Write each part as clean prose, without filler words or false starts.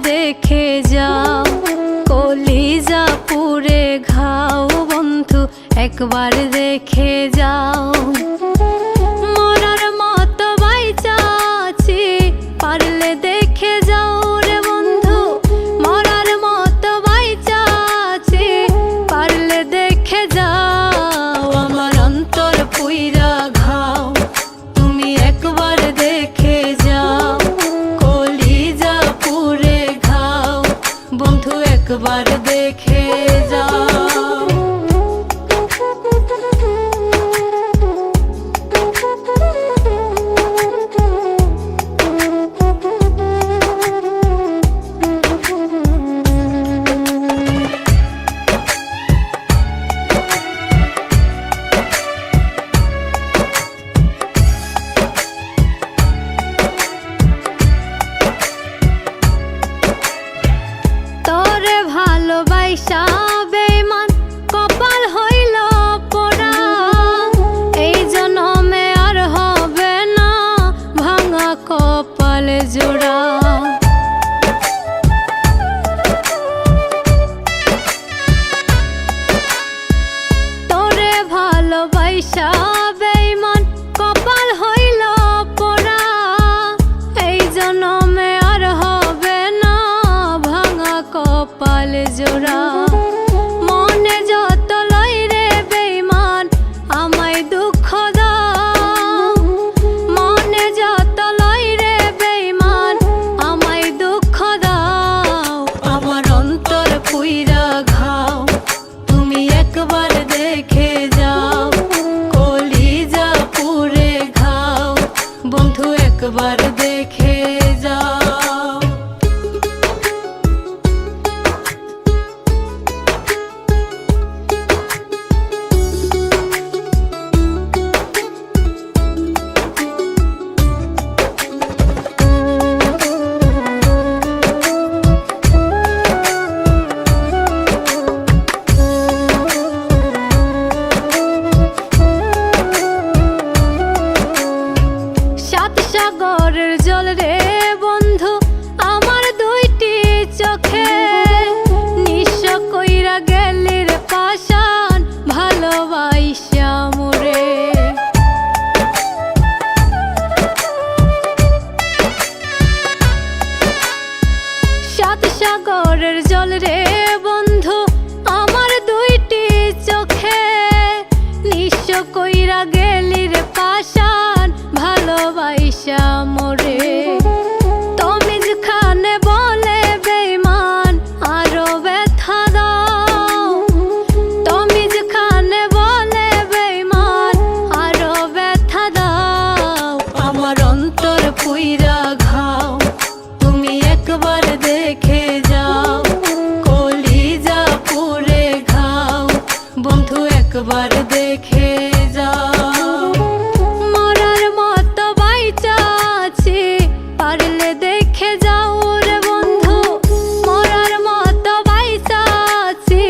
দেখে যাও, কলিজা পুরে ঘাও বন্ধু একবার দেখে যাও। মরার মতো বাইচা আছি, পারলে দেখে যাও রে বন্ধু, মরার মতো বাইচা আছি, পারলে দেখে যাও। আমার অন্তর পুইরা ঘাও, তুমি একবার দেখে যাও, কলিজা পুরে ঘাও বন্ধু একবার দেখে যাও। ভালোবাসা বেঈমান কপাল হইল পোড়া, এই জনমে আর হবে না ভাঙা কপাল জোড়া। তোরে ভালোবাসা বেঈমান কপাল হইল পোড়া, এই জনমে আর হবে না ভাঙা কপাল জোড়া। মনে যত লয় রে বেঈমান আমায় দুঃখ দাও, মনে যত লয় রে বেঈমান আমায় দুঃখ দাও। আমার অন্তর পুইরা ঘাও, তুমি একবার দেখে যাও, কলিজা পুরে ঘাও বন্ধু একবার দেখে যাও। সাগরের জল রে বন্ধু আমার দুইটি চোখে, নিঃস্ব কইরা গেলি রে পাশান ভালোবাসা মোরে। সাত সাগরের জল রে বন্ধু আমার দুইটি চোখে, নিঃস্ব কইরা গেলি রে পাশান ভালোবাসা মোরে। তুমি যেখানে বলে বেঈমান আরো ব্যথা দাও, তুমি যেখানে বলে বেঈমান আরো ব্যথা দাও। আমার অন্তর পুইরা ঘাও, তুমি একবার দেখে যাও, কলিজা পুরে ঘাও বন্ধু একবার দেখে যাও। পারলে দেখে যাও রে বন্ধু, মরার মতো বাইচা আছি,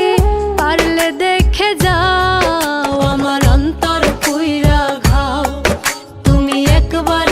পারলে দেখে যাও। আমার অন্তর পুইরা ঘাও, তুমি একবার